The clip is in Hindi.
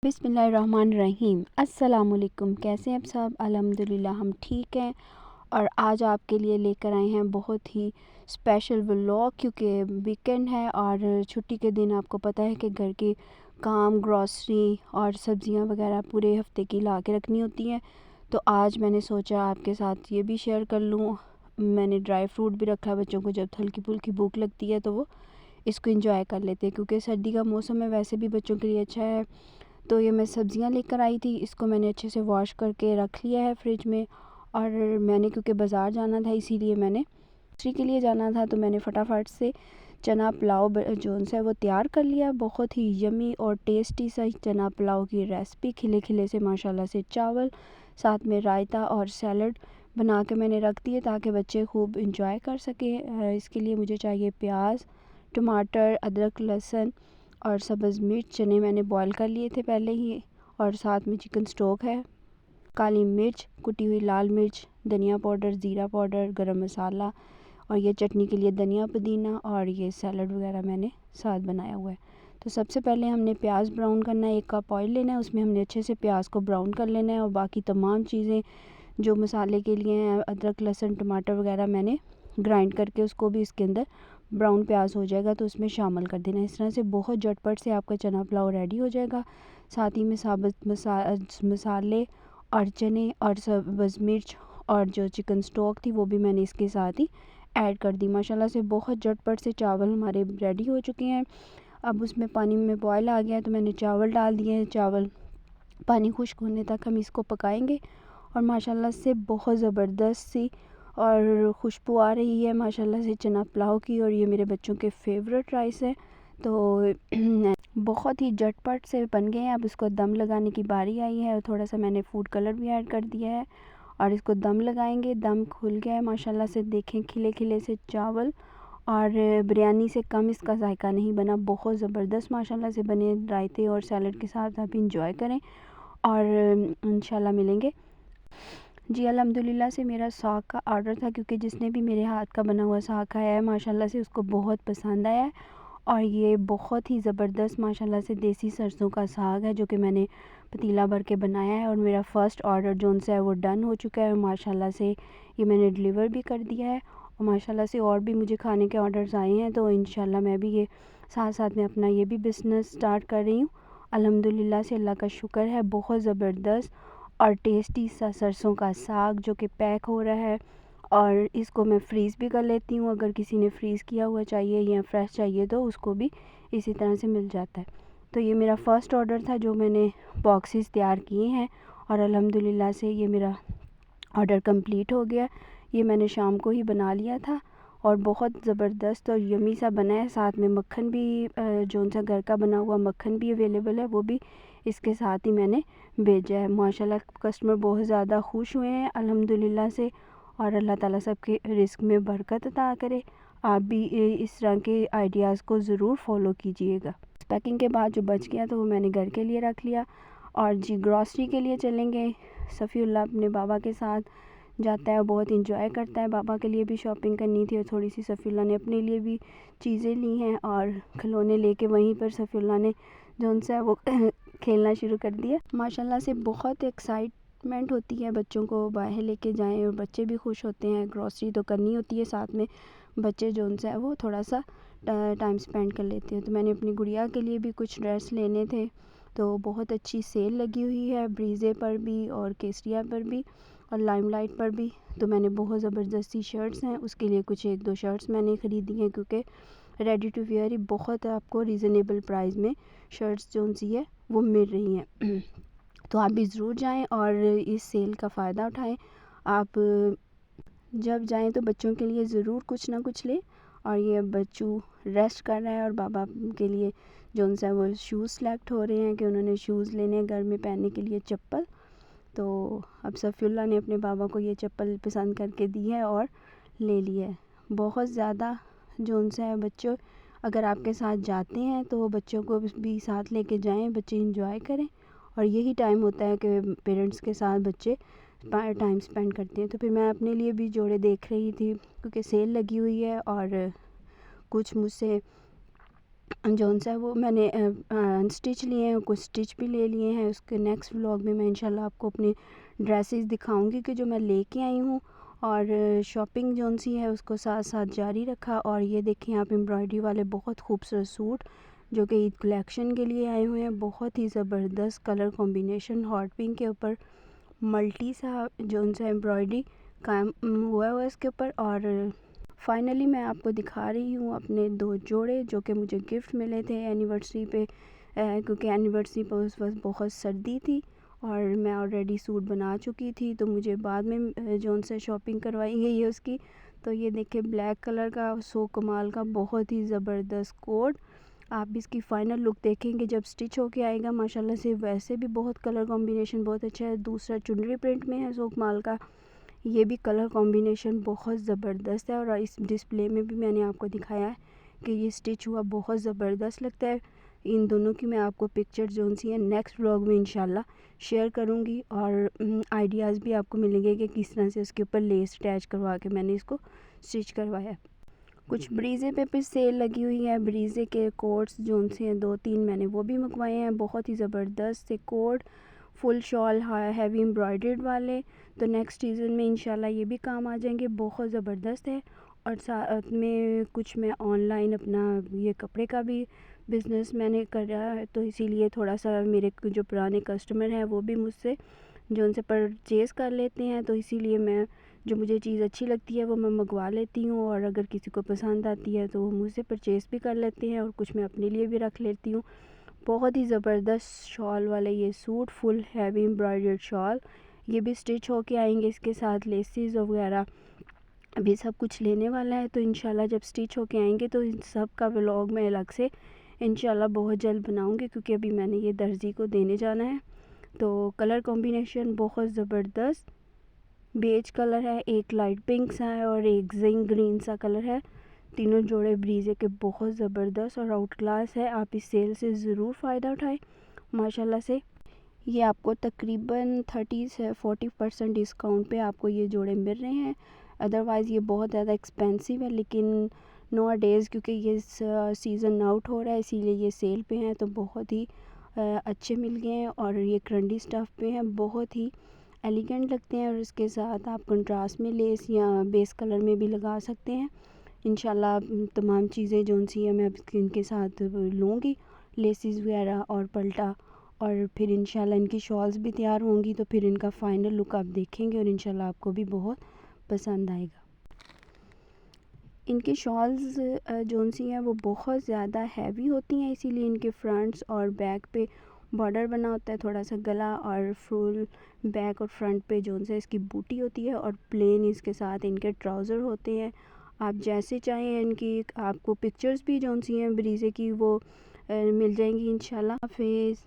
बिस्मिल्लाहिर्रहमानिर्रहीम। अस्सलामुअलैकुम। कैसे हैं आप सब? अल्हम्दुलिल्लाह हम ठीक हैं। और आज आपके लिए लेकर आए हैं बहुत ही स्पेशल व्लॉग, क्योंकि वीकेंड है और छुट्टी के दिन आपको पता है कि घर के काम, ग्रॉसरी और सब्ज़ियां वगैरह पूरे हफ्ते की ला के रखनी होती हैं। तो आज मैंने सोचा आपके साथ ये भी शेयर कर लूँ। मैंने ड्राई फ्रूट भी रखा है, बच्चों को जब हल्की फुल्की भूख लगती है तो वो इसको इंजॉय कर लेते हैं, क्योंकि सर्दी का मौसम है, वैसे भी बच्चों के लिए अच्छा है। तो ये मैं सब्ज़ियां लेकर आई थी, इसको मैंने अच्छे से वॉश करके रख लिया है फ्रिज में। और मैंने क्योंकि बाज़ार जाना था, इसीलिए मैंने ग्रोसरी के लिए जाना था, तो मैंने फटाफट से चना पुलाव जो है वो तैयार कर लिया। बहुत ही यमी और टेस्टी सा चना पुलाव की रेसिपी, खिले खिले से माशाल्लाह से चावल, साथ में रायता और सैलड बना के मैंने रख दिए ताकि बच्चे खूब इंजॉय कर सकें। इसके लिए मुझे चाहिए प्याज, टमाटर, अदरक, लहसुन और सब्ज़ मिर्च। चने मैंने बॉईल कर लिए थे पहले ही, और साथ में चिकन स्टॉक है, काली मिर्च, कुटी हुई लाल मिर्च, धनिया पाउडर, ज़ीरा पाउडर, गरम मसाला, और ये चटनी के लिए धनिया पुदीना, और ये सैलड वगैरह मैंने साथ बनाया हुआ है। तो सबसे पहले हमने प्याज ब्राउन करना है। 1 कप ऑयल लेना है, उसमें हमने अच्छे से प्याज को ब्राउन कर लेना है। और बाकी तमाम चीज़ें जो मसाले के लिए हैं, अदरक, लहसुन, टमाटर वगैरह मैंने ग्राइंड करके उसको भी इसके अंदर ब्राउन प्याज हो जाएगा तो उसमें शामिल कर देना। इस तरह से बहुत झटपट से आपका चना पुलाव रेडी हो जाएगा। साथ ही में साबुत मसाले और चने और सब्ज़ मिर्च और जो चिकन स्टॉक थी वो भी मैंने इसके साथ ही ऐड कर दी। माशाल्लाह से बहुत झटपट से चावल हमारे रेडी हो चुके हैं। अब उसमें पानी में बॉयल आ गया है तो मैंने चावल डाल दिए हैं। चावल पानी खुश्क होने तक हम इसको पकाएंगे। और माशाल्लाह से बहुत ज़बरदस्त सी और खुशबू आ रही है माशाल्लाह से चना पुलाव की। और ये मेरे बच्चों के फेवरेट राइस है, तो बहुत ही झटपट से बन गए हैं। अब इसको दम लगाने की बारी आई है, और थोड़ा सा मैंने फूड कलर भी ऐड कर दिया है और इसको दम लगाएंगे। दम खुल गया है माशाल्लाह से, देखें खिले खिले से चावल, और बिरयानी से कम इसका जायका नहीं बना। बहुत ज़बरदस्त माशाल्लाह से बने। रायते और सैलड के साथ आप इंजॉय करें और इंशाल्लाह मिलेंगे। जी अल्हम्दुलिल्लाह से मेरा साग का ऑर्डर था, क्योंकि जिसने भी मेरे हाथ का बना हुआ साग खाया है माशाल्लाह से उसको बहुत पसंद आया है। और ये बहुत ही ज़बरदस्त माशाल्लाह से देसी सरसों का साग है, जो कि मैंने पतीला भर के बनाया है। और मेरा फ़र्स्ट ऑर्डर जो उनसे है वो डन हो चुका है। माशाल्लाह से ये मैंने डिलीवर भी कर दिया है। और माशाल्लाह से और भी मुझे खाने के ऑर्डर्स आए हैं, तो इंशाल्लाह मैं भी ये साथ साथ में अपना ये भी बिज़नेस स्टार्ट कर रही हूँ। अल्हम्दुलिल्लाह से अल्लाह का शुक्र है। बहुत ज़बरदस्त और टेस्टी सा सरसों का साग जो कि पैक हो रहा है, और इसको मैं फ्रीज़ भी कर लेती हूँ। अगर किसी ने फ्रीज़ किया हुआ चाहिए या फ्रेश चाहिए तो उसको भी इसी तरह से मिल जाता है। तो ये मेरा फ़र्स्ट ऑर्डर था जो मैंने बॉक्सेस तैयार किए हैं, और अल्हम्दुलिल्लाह से ये मेरा ऑर्डर कंप्लीट हो गया। ये मैंने शाम को ही बना लिया था और बहुत ज़बरदस्त और यमी सा बना है। साथ में मक्खन भी जो सा घर का बना हुआ मक्खन भी अवेलेबल है, वो भी इसके साथ ही मैंने भेजा है। माशाल्लाह कस्टमर बहुत ज़्यादा खुश हुए हैं अल्हम्दुलिल्लाह से। और अल्लाह ताला सबके रिस्क में बरकत अता करे। आप भी इस तरह के आइडियाज़ को ज़रूर फॉलो कीजिएगा। पैकिंग के बाद जो बच गया तो वो मैंने घर के लिए रख लिया। और जी ग्रॉसरी के लिए चलेंगे। सफ़ीउल्लाह अपने बाबा के साथ जाता है, बहुत इंजॉय करता है। बाबा के लिए भी शॉपिंग करनी थी और थोड़ी सी सफ़ीउल्लाह ने अपने लिए भी चीज़ें ली हैं, और खिलौने लेके वहीं पर सफ़ीउल्लाह ने जो उनसे है वो खेलना शुरू कर दिया। माशाल्लाह से बहुत एक्साइटमेंट होती है बच्चों को बाहर लेके जाएं, और बच्चे भी खुश होते हैं। ग्रॉसरी तो करनी होती है, साथ में बच्चे जो उनसे है वो थोड़ा सा टाइम स्पेंड कर लेते हैं। तो मैंने अपनी गुड़िया के लिए भी कुछ ड्रेस लेने थे, तो बहुत अच्छी सेल लगी हुई है ब्रीज़े पर भी और केसरिया पर भी और लाइमलाइट पर भी। तो मैंने बहुत ज़बरदस्ती शर्ट्स हैं, उसके लिए कुछ 1-2 शर्ट्स मैंने ख़रीदी हैं, क्योंकि रेडी टू वेयर ही बहुत आपको रीज़नेबल प्राइस में शर्ट्स जो सी है वो मिल रही हैं। तो आप भी ज़रूर जाएं और इस सेल का फ़ायदा उठाएं। आप जब जाएं तो बच्चों के लिए ज़रूर कुछ ना कुछ लें। और ये बच्चू रेस्ट कर रहा है, और बाबा के लिए जो उनसे वो शूज़ सेलेक्ट हो रहे हैं कि उन्होंने शूज़ लेने हैं घर में पहनने के लिए, चप्पल। तो अब सफ़ीउल्लाह ने अपने बाबा को ये चप्पल पसंद करके दी है और ले ली है। बहुत ज़्यादा जो उनसे है बच्चों, अगर आपके साथ जाते हैं तो बच्चों को भी साथ लेके जाएं, बच्चे इंजॉय करें। और यही टाइम होता है कि पेरेंट्स के साथ बच्चे टाइम स्पेंड करते हैं। तो फिर मैं अपने लिए भी जोड़े देख रही थी, क्योंकि सेल लगी हुई है और कुछ मुझसे जौन सा है वो मैंने अनस्टिच लिए हैं, कुछ स्टिच भी ले लिए हैं। उसके नेक्स्ट व्लॉग में मैं इंशाल्लाह आपको अपनी ड्रेसेस दिखाऊंगी कि जो मैं लेके आई हूँ। और शॉपिंग जौन सी है उसको साथ साथ जारी रखा। और ये देखें आप एम्ब्रॉयडरी वाले बहुत खूबसूरत सूट जो कि ईद कलेक्शन के लिए आए हुए हैं। बहुत ही ज़बरदस्त कलर कॉम्बिनेशन, हॉट पिंक के ऊपर मल्टी सा जौन सा एम्ब्रॉयडरी काम हुआ हुआ है इसके ऊपर। और फाइनली मैं आपको दिखा रही हूँ अपने 2 जोड़े जो कि मुझे गिफ्ट मिले थे एनिवर्सरी पे, क्योंकि एनिवर्सरी पर उस वक्त बहुत सर्दी थी और मैं ऑलरेडी सूट बना चुकी थी, तो मुझे बाद में जौन से शॉपिंग करवाई गई है उसकी। तो ये देखिए ब्लैक कलर का सो कमाल का बहुत ही ज़बरदस्त कोट। आप भी इसकी फ़ाइनल लुक देखेंगे जब स्टिच होके आएगा माशाल्लाह से। वैसे भी बहुत कलर कॉम्बिनेशन बहुत अच्छा है। दूसरा चुनरी प्रिंट में है सो कमाल का, ये भी कलर कॉम्बिनेशन बहुत ज़बरदस्त है। और इस डिस्प्ले में भी मैंने आपको दिखाया है कि ये स्टिच हुआ बहुत ज़बरदस्त लगता है। इन दोनों की मैं आपको पिक्चर जोन सी है नेक्स्ट व्लॉग में इंशाल्लाह शेयर करूँगी। और आइडियाज़ भी आपको मिलेंगे कि किस तरह से उसके ऊपर लेस अटैच करवा के मैंने इसको स्टिच करवाया है। कुछ ब्रीज़े पे भी सेल लगी हुई है। ब्रीज़े के कोट्स जोन से हैं 2-3 मैंने वो भी मंगवाए हैं। बहुत ही ज़बरदस्त से coat, full shawl heavy embroidered वाले। तो नेक्स्ट सीज़न में इंशाल्लाह ये भी काम आ जाएंगे, बहुत ज़बरदस्त है। और साथ में कुछ मैं ऑनलाइन अपना ये कपड़े का भी बिज़नेस मैंने करा है, तो इसीलिए थोड़ा सा मेरे जो पुराने कस्टमर हैं वो भी मुझसे जो उनसे परचेज़ कर लेते हैं। तो इसीलिए मैं जो मुझे चीज़ अच्छी लगती है वो मैं मंगवा लेती हूँ। और अगर किसी को पसंद आती है तो वो मुझसे परचेज़ भी कर लेते हैं और कुछ मैं अपने लिए भी रख लेती हूँ। बहुत ही ज़बरदस्त शॉल वाले ये suit, full heavy embroidered shawl, ये भी स्टिच होके आएंगे। इसके साथ लेसेस वगैरह अभी सब कुछ लेने वाला है। तो इंशाल्लाह जब स्टिच होके आएंगे तो इन सब का व्लॉग मैं अलग से इंशाल्लाह बहुत जल्द बनाऊँगी, क्योंकि अभी मैंने ये दर्जी को देने जाना है। तो कलर कॉम्बिनेशन बहुत ज़बरदस्त बेज कलर है, एक लाइट पिंक सा है और एक जिंक ग्रीन सा कलर है। तीनों जोड़े ब्रीजे के बहुत ज़बरदस्त और आउट क्लास है। आप इस सेल से ज़रूर फ़ायदा उठाएं माशाल्लाह से। ये आपको तकरीबन 30 से 40% डिस्काउंट पे आपको ये जोड़े मिल रहे हैं। अदरवाइज़ ये बहुत ज़्यादा एक्सपेंसिव है, लेकिन नो डेज़ क्योंकि ये सीज़न आउट हो रहा है इसीलिए ये सेल पे हैं, तो बहुत ही अच्छे मिल गए हैं। और ये क्रंडी स्टफ़ पे हैं, बहुत ही एलिगेंट लगते हैं। और इसके साथ आप कंट्रास्ट में लेस या बेस कलर में भी लगा सकते हैं। इंशाल्लाह तमाम चीज़ें जो सी है मैं अब इनके साथ लूँगी, लेसिस वगैरह और पल्टा। और फिर इंशाल्लाह इनकी शॉल्स भी तैयार होंगी, तो फिर इनका फ़ाइनल लुक आप देखेंगे और इंशाल्लाह आपको भी बहुत पसंद आएगा। इनकी शॉल्स जोन सी हैं वो बहुत ज़्यादा हैवी होती हैं, इसीलिए इनके फ्रंट्स और बैक पे बॉर्डर बना होता है थोड़ा सा गला, और फुल बैक और फ्रंट पे जोन से इसकी बूटी होती है और प्लेन इसके साथ इनके ट्राउज़र होते हैं। आप जैसे चाहें इनकी आपको पिक्चर्स भी जोन सी हैं ब्रीज़े की वो मिल जाएंगी इंशाल्लाह। हाफिज़।